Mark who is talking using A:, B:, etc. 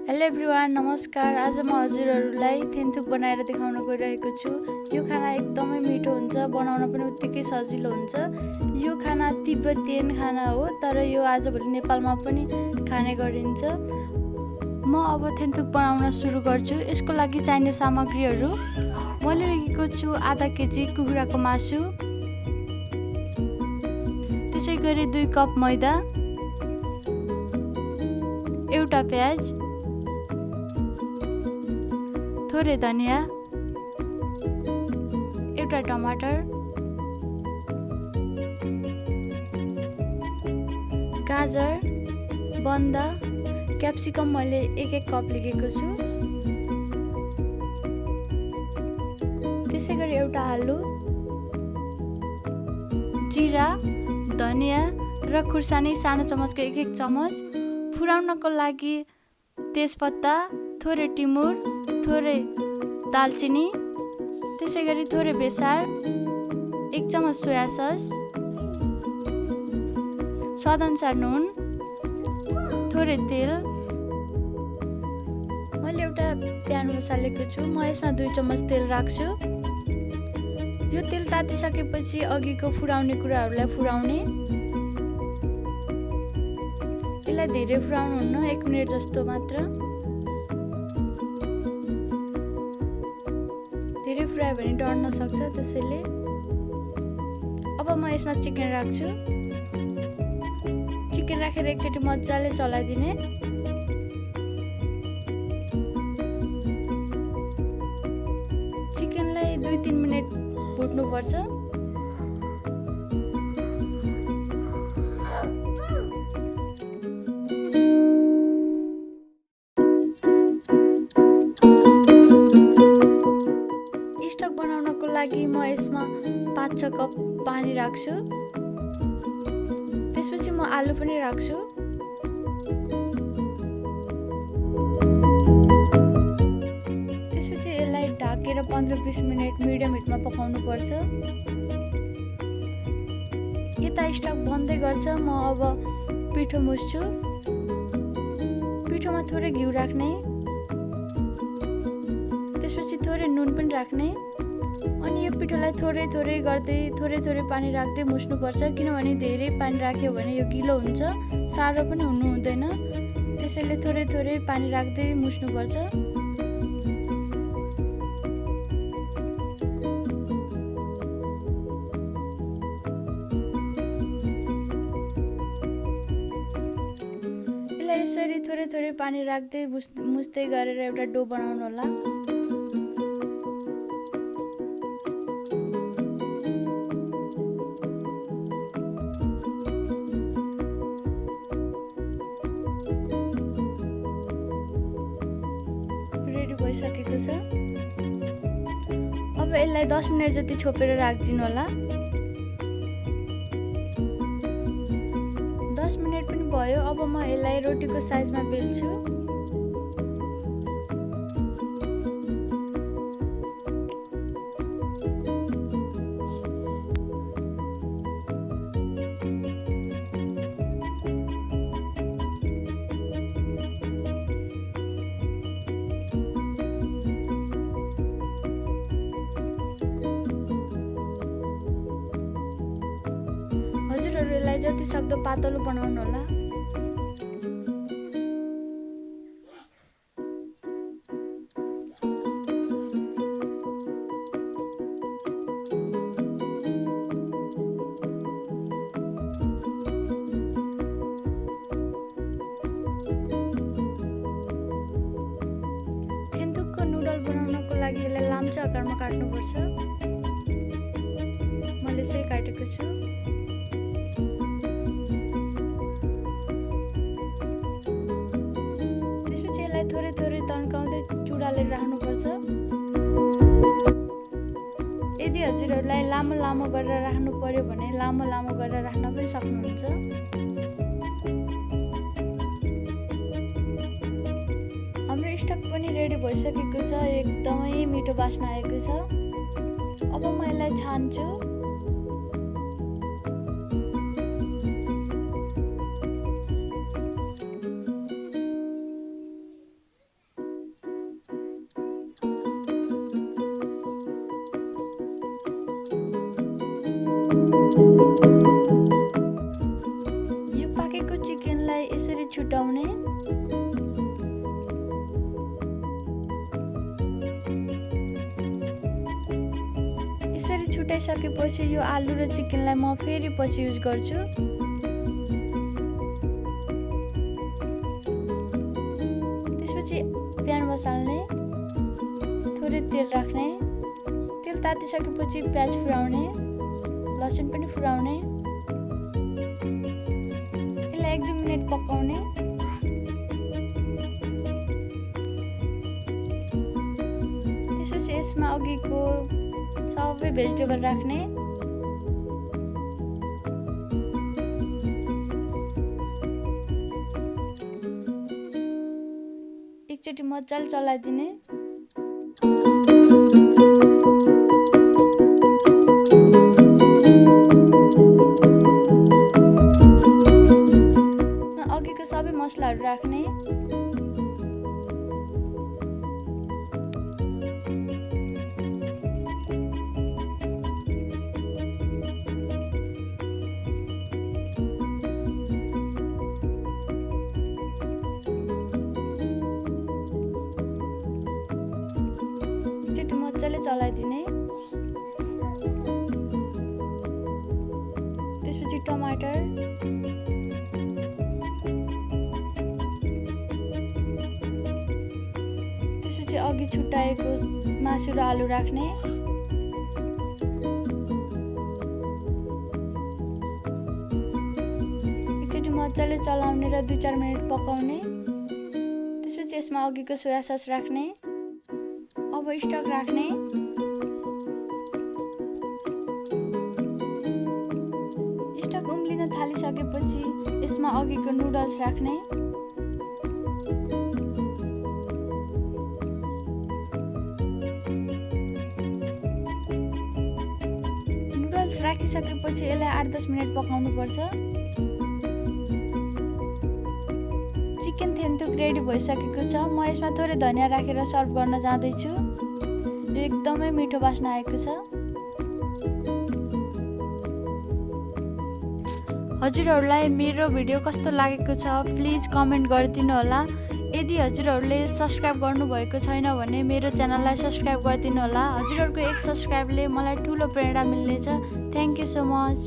A: Hello everyone, नमस्कार। आज म हजुरहरूलाई थेन्थुक बनाएर देखाउन गइरहेको छु। यो खाना एकदमै मिठो हुन्छ, बनाउन पनि उत्तिकै सजिलो हुन्छ। यो खाना तिब्बतियन खाना हो, तर यो आजभोलि नेपालमा पनि खाने गरिन्छ। म अब थेन्थुक बनाउन सुरु गर्छु। यसको लागि चाहिने सामग्रीहरू मैले लिएको छु आधा केजी कुखुराको मासु, त्यसै गरी 2 कप मैदा, एउटा प्याज, थोरै धनिया, एउटा टमाटर, गाजर, बन्दा, क्याप्सिकम मैले 1-1 कप लिएको छु, त्यसै गरी एउटा आलु, जिरा, धनिया र खुर्सानी सानो चमचको 1-1 चमच, फुराउनको लागि तेजपत्ता, थोरै टिमुर, थोरै दालचिनी, त्यसै गरी थोरै बेसार, 1 चमच सोया सस, स्वादअनुसार नुन, थोरै तेल। मैले एउटा प्यान बसालेको छु। म यसमा 2 चमच तेल राख्छु। यो तेल तातिसकेपछि अघिको फुराउने कुराहरूलाई फुराउने। यसलाई धेरै फुराउनु हुन्न, 1 मिनेट जस्तो मात्र। धेरै फ्राई भने डढ्न सक्छ, त्यसैले अब म यसमा चिकन राख्छु। चिकन राखेर एकचोटि मजाले चलाइदिने। चिकनलाई 2-3 मिनेट भुट्नुपर्छ। स्टक बनाउनको लागि म यसमा 5-6 कप पानी राख्छु। त्यसपछि म आलु पनि राख्छु। त्यसपछि यसलाई ढाकेर 15-20 मिनेट मिडियम हिटमा पकाउनु पर्छ। यता स्टक बन्दै गर्छ। म अब पिठो मुस्छु। पिठोमा थोरै घिउ राख्ने, त्यसपछि थोरै नुन पनि राख्ने, अनि यो पिठोलाई थोरै थोरै गर्दै थोरै पानी राख्दै मुस्नुपर्छ, किनभने धेरै पानी राख्यो भने यो गिलो हुन्छ, सारो पनि हुनु हुँदैन। त्यसैले थोरै पानी राख्दै मुस्नुपर्छ। यसलाई यसरी थोरै पानी राख्दै मुस्दै गरेर एउटा डो बनाउनु होला। रेडी भइसकेको छ। अब यसलाई 10 मिनेट जति छोपेर राखिदिनु होला। 10 मिनेट पनि भयो। अब म यसलाई रोटीको साइजमा बेल्छु। हजुरहरूलाई जति सक्दो पातलो बनाउनु होला। थेन्थुकको नुडल बनाउनको लागि यसलाई लाम्चो आकारमा काट्नुपर्छ। मैले यसरी काटेको छु। थोरै तन्काउँदै चुडालेर राख्नुपर्छ। यदि हजुरहरूलाई लामो गरेर राख्नु पर्यो भने लामो गरेर राख्न पनि सक्नुहुन्छ। हाम्रो स्टक पनि रेडी भइसकेको छ। एकदमै मिठो बास्ना आएको छ। अब म यसलाई छान्छु। यो पाकेको चिकनलाई यसरी छुटाउने। यसरी छुटाइसकेपछि यो आलु र चिकनलाई म फेरि पछि युज गर्छु। त्यसपछि प्यान बसाल्ने, थोरै तेल राख्ने। तेल तातिसकेपछि प्याज फुराउने, लसुन पनि फुराउने। यसलाई 1-2 मिनेट पकाउने। त्यसपछि यसमा अघिको सबै भेजिटेबल राख्ने। एकचोटि मजाले चलाइदिने। अघिको सबै मसलाहरू राख्ने। मजाले चलाइदिने। त्यसपछि टमाटर, त्यसपछि अघि छुट्याएको मासु र आलु राख्ने। एकचोटि मजाले चलाउने र 2-4 मिनेट पकाउने। त्यसपछि यसमा अघिको सोया सस राख्ने। अब स्टक राख्ने। स्टक उम्लिन थालिसकेपछि यसमा अघिको नुडल्स राख्ने। नुडल्स राखिसकेपछि यसलाई 8-10 मिनेट पकाउनु पर्छ। चिकन थेन्तुक रेडी भइसकेको छ। म यसमा थोरै धनिया राखेर सर्भ गर्न जाँदैछु। यो एकदमै मिठो बास्ना आएको छ। हजुरहरूलाई मेरो भिडियो कस्तो लागेको छ प्लिज कमेन्ट गरिदिनु होला। यदि हजुरहरूले सब्स्क्राइब गर्नुभएको छैन भने मेरो च्यानललाई सब्स्क्राइब गरिदिनु होला। हजुरहरूको एक सब्स्क्राइबले मलाई ठुलो प्रेरणा मिल्नेछ। Thank you so much.